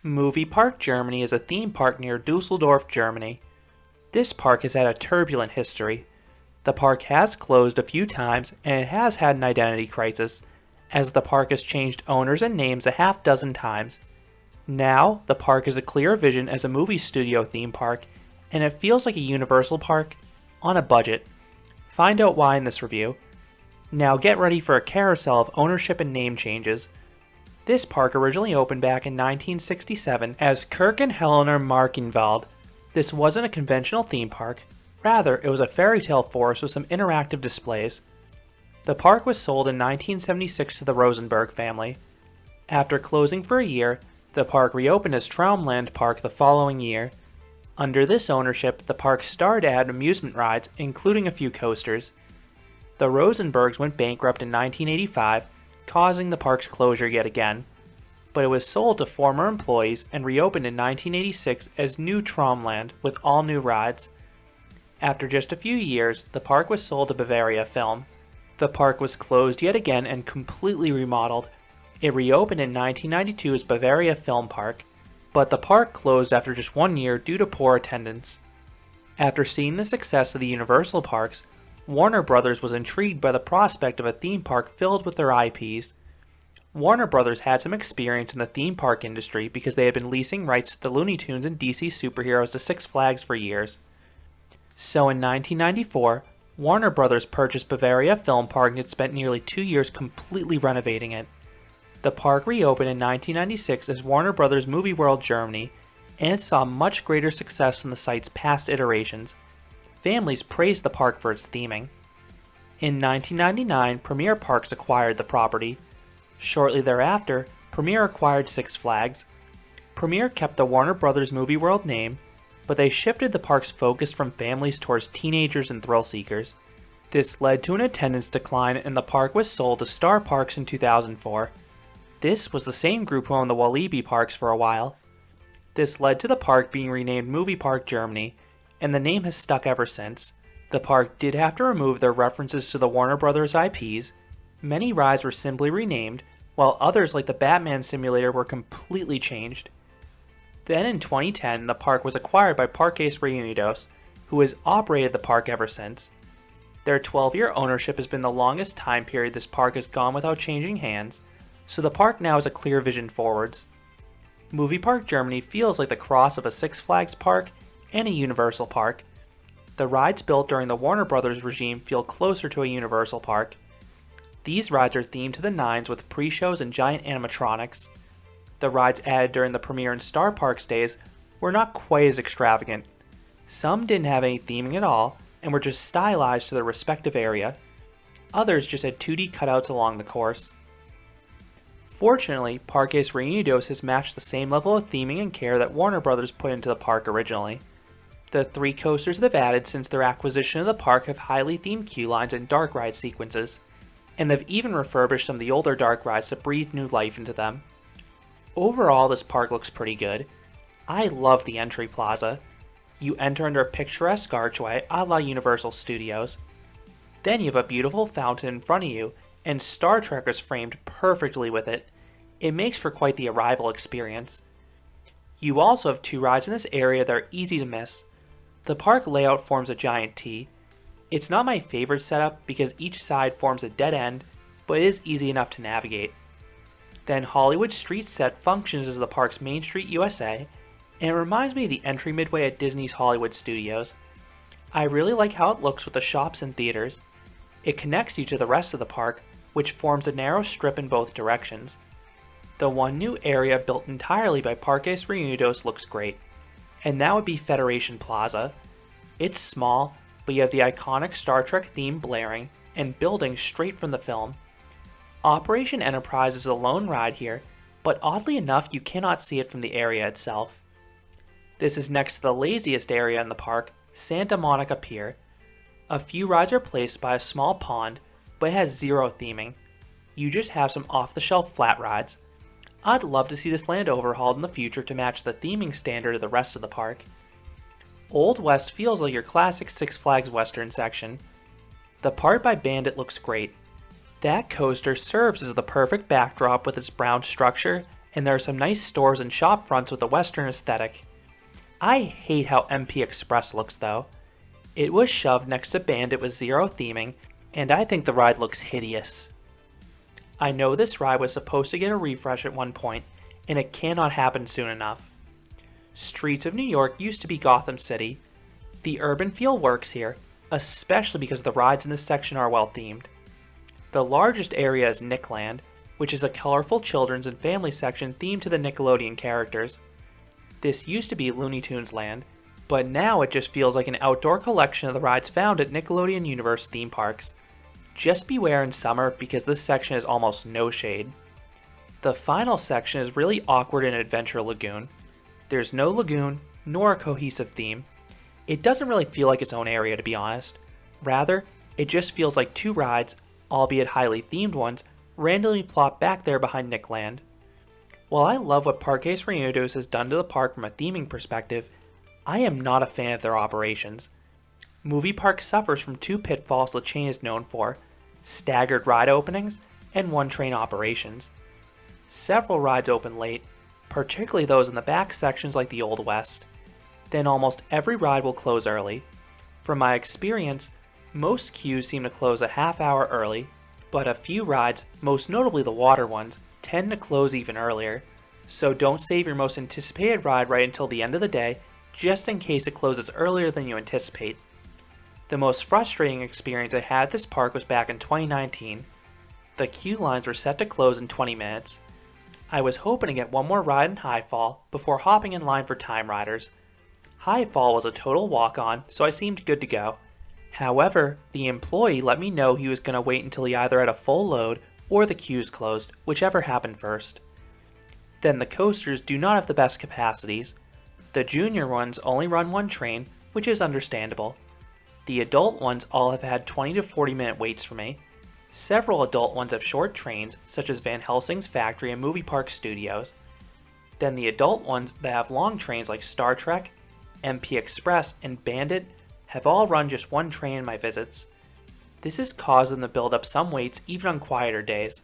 Movie Park Germany is a theme park near Dusseldorf, Germany. This park has had a turbulent history. The park has closed a few times and it has had an identity crisis, as the park has changed owners and names a half dozen times. Now, the park is a clear vision as a movie studio theme park, and it feels like a Universal park on a budget. Find out why in this review. Now get ready for a carousel of ownership and name changes. This park originally opened back in 1967 as Kirk and Helena Markenwald. This wasn't a conventional theme park, rather it was a fairy tale forest with some interactive displays. The park was sold in 1976 to the Rosenberg family. After closing for a year, the park reopened as Traumland Park the following year. Under this ownership, the park started to add amusement rides, including a few coasters. The Rosenbergs went bankrupt in 1985, causing the park's closure yet again, but it was sold to former employees and reopened in 1986 as New Traumland with all new rides. After just a few years, the park was sold to Bavaria Film. The park was closed yet again and completely remodeled. It reopened in 1992 as Bavaria Film Park, but the park closed after just 1 year due to poor attendance. After seeing the success of the Universal parks, Warner Brothers was intrigued by the prospect of a theme park filled with their IPs. Warner Brothers had some experience in the theme park industry because they had been leasing rights to the Looney Tunes and DC superheroes to Six Flags for years. So in 1994, Warner Brothers purchased Bavaria Film Park and had spent nearly 2 years completely renovating it. The park reopened in 1996 as Warner Brothers Movie World Germany, and it saw much greater success than the site's past iterations. Families praised the park for its theming. In 1999, Premier Parks acquired the property. Shortly thereafter, Premier acquired Six Flags. Premier kept the Warner Brothers Movie World name, but they shifted the park's focus from families towards teenagers and thrill seekers. This led to an attendance decline and the park was sold to Star Parks in 2004. This was the same group who owned the Walibi parks for a while. This led to the park being renamed Movie Park Germany, and the name has stuck ever since. The park did have to remove their references to the Warner Brothers IPs. Many rides were simply renamed, while others like the Batman simulator were completely changed. Then in 2010, the park was acquired by Parques Reunidos, who has operated the park ever since. Their 12-year ownership has been the longest time period this park has gone without changing hands, so the park now has a clear vision forwards. Movie Park Germany feels like the cross of a Six Flags park and a Universal park. The rides built during the Warner Brothers regime feel closer to a Universal park. These rides are themed to the nines with pre-shows and giant animatronics. The rides added during the Premier and Star Parks days were not quite as extravagant. Some didn't have any theming at all and were just stylized to their respective area. Others just had 2D cutouts along the course. Fortunately, Parques Reunidos has matched the same level of theming and care that Warner Brothers put into the park originally. The 3 coasters they've added since their acquisition of the park have highly themed queue lines and dark ride sequences, and they've even refurbished some of the older dark rides to breathe new life into them. Overall, this park looks pretty good. I love the entry plaza. You enter under a picturesque archway a la Universal Studios. Then you have a beautiful fountain in front of you, and Star Trek is framed perfectly with it. It makes for quite the arrival experience. You also have 2 rides in this area that are easy to miss. The park layout forms a giant T. It's not my favorite setup because each side forms a dead end, but it is easy enough to navigate. Then Hollywood Street Set functions as the park's Main Street USA, and it reminds me of the entry midway at Disney's Hollywood Studios. I really like how it looks with the shops and theaters. It connects you to the rest of the park, which forms a narrow strip in both directions. The one new area built entirely by Parques Reunidos looks great, and that would be Federation Plaza. It's small, but you have the iconic Star Trek theme blaring, and buildings straight from the film. Operation Enterprise is a lone ride here, but oddly enough you cannot see it from the area itself. This is next to the laziest area in the park, Santa Monica Pier. A few rides are placed by a small pond, but it has zero theming. You just have some off-the-shelf flat rides. I'd love to see this land overhauled in the future to match the theming standard of the rest of the park. Old West feels like your classic Six Flags Western section. The part by Bandit looks great. That coaster serves as the perfect backdrop with its brown structure and there are some nice stores and shop fronts with a Western aesthetic. I hate how MP Express looks though. It was shoved next to Bandit with zero theming, and I think the ride looks hideous. I know this ride was supposed to get a refresh at one point, and it cannot happen soon enough. Streets of New York used to be Gotham City. The urban feel works here, especially because the rides in this section are well themed. The largest area is Nickland, which is a colorful children's and family section themed to the Nickelodeon characters. This used to be Looney Tunes Land, but now it just feels like an outdoor collection of the rides found at Nickelodeon Universe theme parks. Just beware in summer because this section is almost no shade. The final section is really awkward in Adventure Lagoon. There's no lagoon, nor a cohesive theme. It doesn't really feel like its own area, to be honest. Rather, it just feels like two rides, albeit highly themed ones, randomly plopped back there behind Nickland. While I love what Parques Reunidos has done to the park from a theming perspective, I am not a fan of their operations. Movie Park suffers from two pitfalls the chain is known for: staggered ride openings and one-train operations. Several rides open late, particularly those in the back sections like the Old West. Then almost every ride will close early. From my experience, most queues seem to close a half hour early, but a few rides, most notably the water ones, tend to close even earlier, so don't save your most anticipated ride right until the end of the day, just in case it closes earlier than you anticipate. The most frustrating experience I had at this park was back in 2019. The queue lines were set to close in 20 minutes. I was hoping to get one more ride in High Fall before hopping in line for Time Riders. High Fall was a total walk-on, so I seemed good to go. However, the employee let me know he was going to wait until he either had a full load or the queues closed, whichever happened first. Then the coasters do not have the best capacities. The junior ones only run one train, which is understandable. The adult ones all have had 20 to 40 minute waits for me. Several adult ones have short trains, such as Van Helsing's Factory and Movie Park Studios. Then the adult ones that have long trains like Star Trek, MP Express, and Bandit have all run just one train in my visits. This has caused them to build up some waits even on quieter days.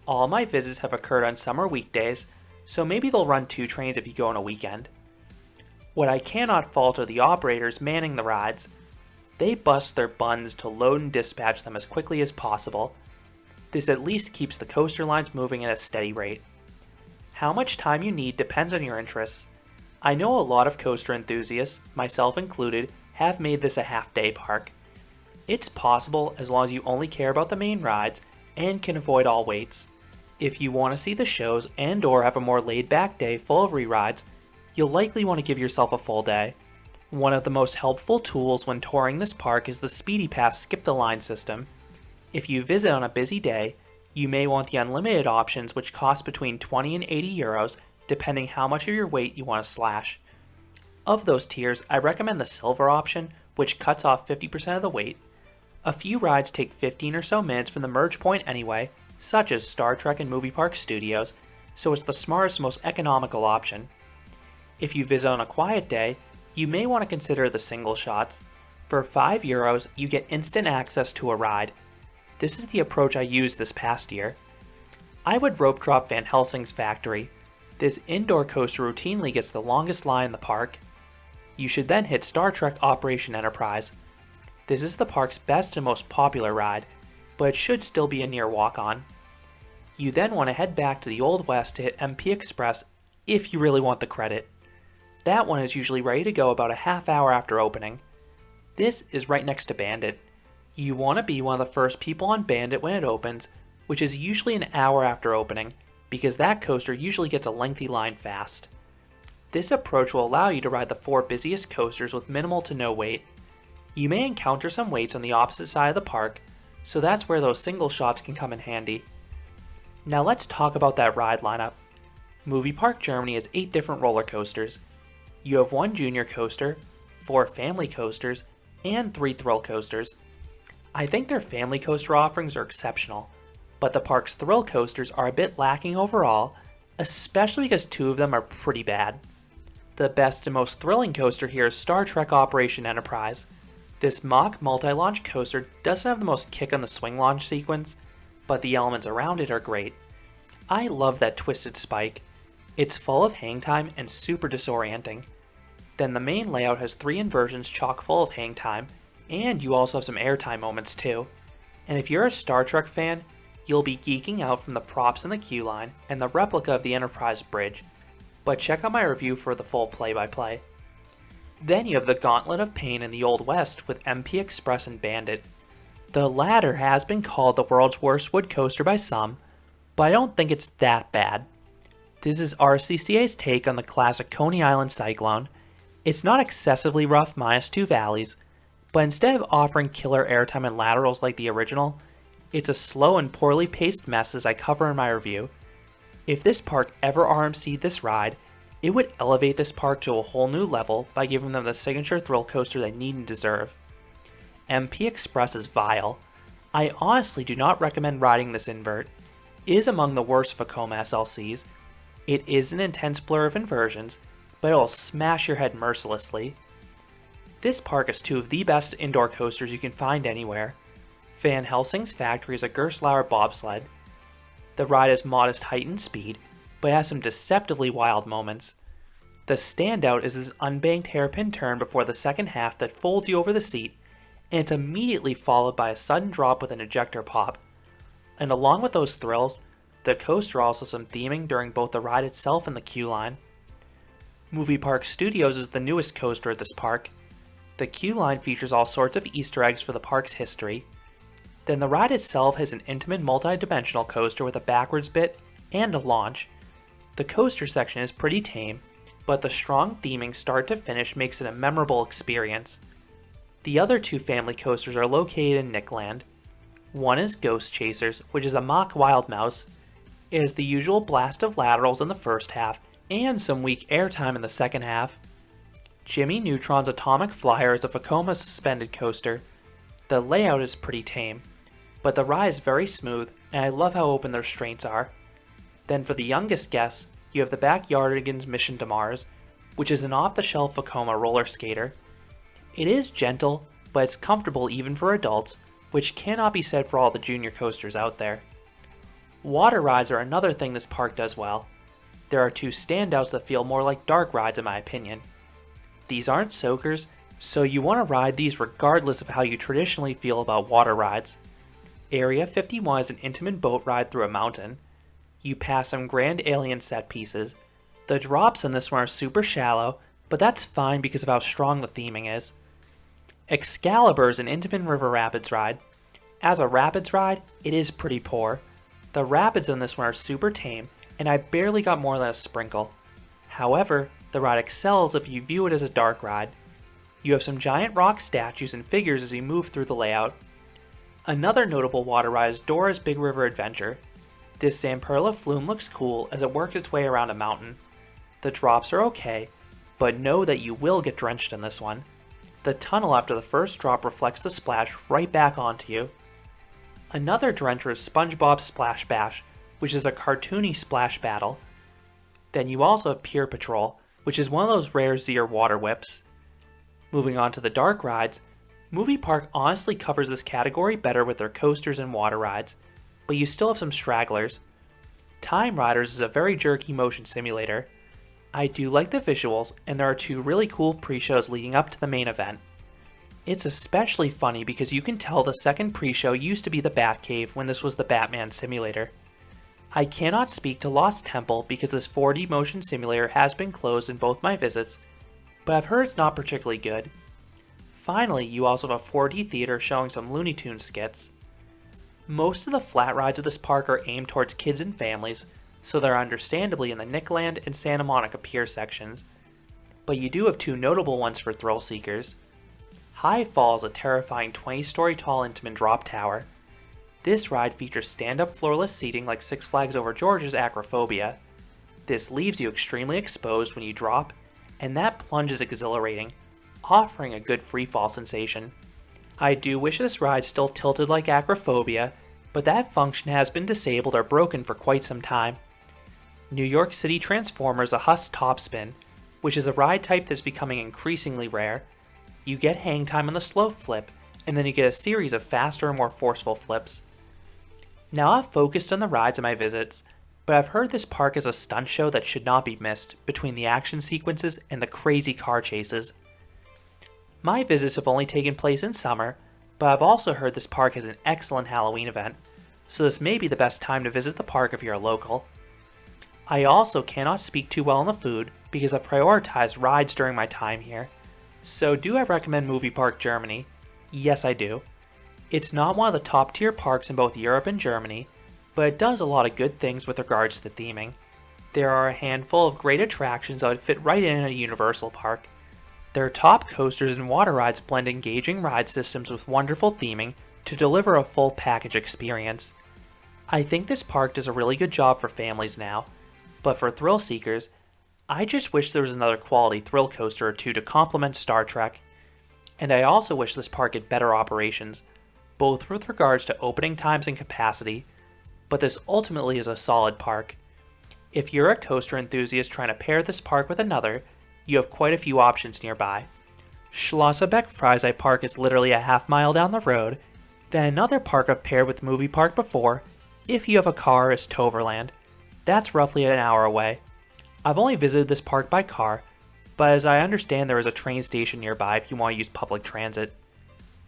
All my visits have occurred on summer weekdays, so maybe they'll run two trains if you go on a weekend. What I cannot fault are the operators manning the rides. They bust their buns to load and dispatch them as quickly as possible. This at least keeps the coaster lines moving at a steady rate. How much time you need depends on your interests. I know a lot of coaster enthusiasts, myself included, have made this a half-day park. It's possible as long as you only care about the main rides and can avoid all waits. If you want to see the shows and or have a more laid-back day full of re-rides, you'll likely want to give yourself a full day. One of the most helpful tools when touring this park is the Speedy Pass Skip the Line system. If you visit on a busy day, you may want the unlimited options, which cost between 20 and 80 euros depending how much of your wait you want to slash. Of those tiers, I recommend the silver option, which cuts off 50% of the wait. A few rides take 15 or so minutes from the merge point anyway, such as Star Trek and Movie Park Studios, so it's the smartest, most economical option. If you visit on a quiet day, you may want to consider the single shots. For 5 euros, you get instant access to a ride. This is the approach I used this past year. I would rope drop Van Helsing's Factory. This indoor coaster routinely gets the longest line in the park. You should then hit Star Trek Operation Enterprise. This is the park's best and most popular ride, but it should still be a near walk-on. You then want to head back to the Old West to hit MP Express if you really want the credit. That one is usually ready to go about a half hour after opening. This is right next to Bandit. You want to be one of the first people on Bandit when it opens, which is usually an hour after opening, because that coaster usually gets a lengthy line fast. This approach will allow you to ride the 4 busiest coasters with minimal to no wait. You may encounter some waits on the opposite side of the park, so that's where those single shots can come in handy. Now let's talk about that ride lineup. Movie Park Germany has 8 different roller coasters. You have 1 junior coaster, 4 family coasters, and 3 thrill coasters. I think their family coaster offerings are exceptional, but the park's thrill coasters are a bit lacking overall, especially because 2 of them are pretty bad. The best and most thrilling coaster here is Star Trek Operation Enterprise. This mock multi-launch coaster doesn't have the most kick on the swing launch sequence, but the elements around it are great. I love that twisted spike. It's full of hang time and super disorienting. Then the main layout has 3 inversions chock full of hang time, and you also have some airtime moments too. And if you're a Star Trek fan, you'll be geeking out from the props in the queue line and the replica of the Enterprise bridge, but check out my review for the full play-by-play. Then you have the Gauntlet of Pain in the Old West with MP Express and Bandit. The latter has been called the world's worst wood coaster by some, but I don't think it's that bad. This is RCCA's take on the classic Coney Island Cyclone. It's not excessively rough minus 2 valleys, but instead of offering killer airtime and laterals like the original, it's a slow and poorly paced mess as I cover in my review. If this park ever RMC'd this ride, it would elevate this park to a whole new level by giving them the signature thrill coaster they need and deserve. MP Express is vile. I honestly do not recommend riding this invert. It is among the worst Vekoma SLCs. It is an intense blur of inversions, but it will smash your head mercilessly. This park has 2 of the best indoor coasters you can find anywhere. Van Helsing's Factory is a Gerstlauer bobsled. The ride has modest height and speed, but has some deceptively wild moments. The standout is this unbanked hairpin turn before the second half that folds you over the seat, and it's immediately followed by a sudden drop with an ejector pop. And along with those thrills, the coaster also some theming during both the ride itself and the queue line. Movie Park Studios is the newest coaster at this park. The queue line features all sorts of Easter eggs for the park's history. Then the ride itself has an intimate multi-dimensional coaster with a backwards bit and a launch. The coaster section is pretty tame, but the strong theming start to finish makes it a memorable experience. The other 2 family coasters are located in Nickland. One is Ghost Chasers, which is a mock Wild Mouse. It has the usual blast of laterals in the first half, and some weak airtime in the second half. Jimmy Neutron's Atomic Flyer is a Vekoma suspended coaster. The layout is pretty tame, but the ride is very smooth, and I love how open the restraints are. Then for the youngest guests, you have the Backyardigans Mission to Mars, which is an off-the-shelf Vekoma roller skater. It is gentle, but it's comfortable even for adults, which cannot be said for all the junior coasters out there. Water rides are another thing this park does well. There are 2 standouts that feel more like dark rides in my opinion. These aren't soakers, so you want to ride these regardless of how you traditionally feel about water rides. Area 51 is an intimate boat ride through a mountain. You pass some grand alien set pieces. The drops in this one are super shallow, but that's fine because of how strong the theming is. Excalibur is an intimate river rapids ride. As a rapids ride, it is pretty poor. The rapids in this one are super tame, and I barely got more than a sprinkle. However, the ride excels if you view it as a dark ride. You have some giant rock statues and figures as you move through the layout. Another notable water ride is Dora's Big River Adventure. This Zamperla flume looks cool as it works its way around a mountain. The drops are okay, but know that you will get drenched in this one. The tunnel after the first drop reflects the splash right back onto you. Another drencher is SpongeBob Splash Bash, which is a cartoony splash battle. Then you also have Pier Patrol, which is one of those rare Zier water whips. Moving on to the dark rides, Movie Park honestly covers this category better with their coasters and water rides, but you still have some stragglers. Time Riders is a very jerky motion simulator. I do like the visuals, and there are 2 really cool pre-shows leading up to the main event. It's especially funny because you can tell the second pre-show used to be the Batcave when this was the Batman simulator. I cannot speak to Lost Temple because this 4D motion simulator has been closed in both my visits, but I've heard it's not particularly good. Finally, you also have a 4D theater showing some Looney Tunes skits. Most of the flat rides of this park are aimed towards kids and families, so they're understandably in the Nickland and Santa Monica Pier sections. But you do have 2 notable ones for thrill seekers. High Fall is a terrifying 20-story tall intimate drop tower. This ride features stand-up floorless seating like Six Flags Over George's Acrophobia. This leaves you extremely exposed when you drop, and that plunge is exhilarating, offering a good freefall sensation. I do wish this ride still tilted like Acrophobia, but that function has been disabled or broken for quite some time. New York City Transformer is a Huss Topspin, which is a ride type that's becoming increasingly rare. You get hang time on the slow flip, and then you get a series of faster and more forceful flips. Now I've focused on the rides of my visits, but I've heard this park is a stunt show that should not be missed between the action sequences and the crazy car chases. My visits have only taken place in summer, but I've also heard this park is an excellent Halloween event, so this may be the best time to visit the park if you're local. I also cannot speak too well on the food because I prioritize rides during my time here. So do I recommend Movie Park Germany? Yes, I do. It's not one of the top tier parks in both Europe and Germany, but it does a lot of good things with regards to theming. There are a handful of great attractions that would fit right in a Universal park. Their top coasters and water rides blend engaging ride systems with wonderful theming to deliver a full package experience. I think this park does a really good job for families now, but for thrill seekers, I just wish there was another quality thrill coaster or two to complement Star Trek. And I also wish this park had better operations, both with regards to opening times and capacity, but this ultimately is a solid park. If you're a coaster enthusiast trying to pair this park with another, you have quite a few options nearby. Schlosserbeck Freiseit Park is literally a half-mile down the road, then another park I've paired with Movie Park before, if you have a car, is Toverland. That's roughly an hour away. I've only visited this park by car, but as I understand there is a train station nearby if you want to use public transit.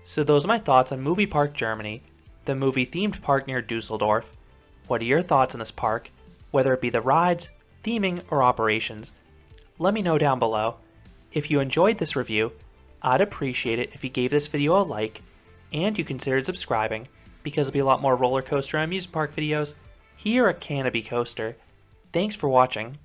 So those are my thoughts on Movie Park Germany, the movie-themed park near Dusseldorf. What are your thoughts on this park, whether it be the rides, theming, or operations? Let me know down below. If you enjoyed this review, I'd appreciate it if you gave this video a like, and you considered subscribing, because there'll be a lot more roller coaster and amusement park videos here at Canopy Coaster. Thanks for watching.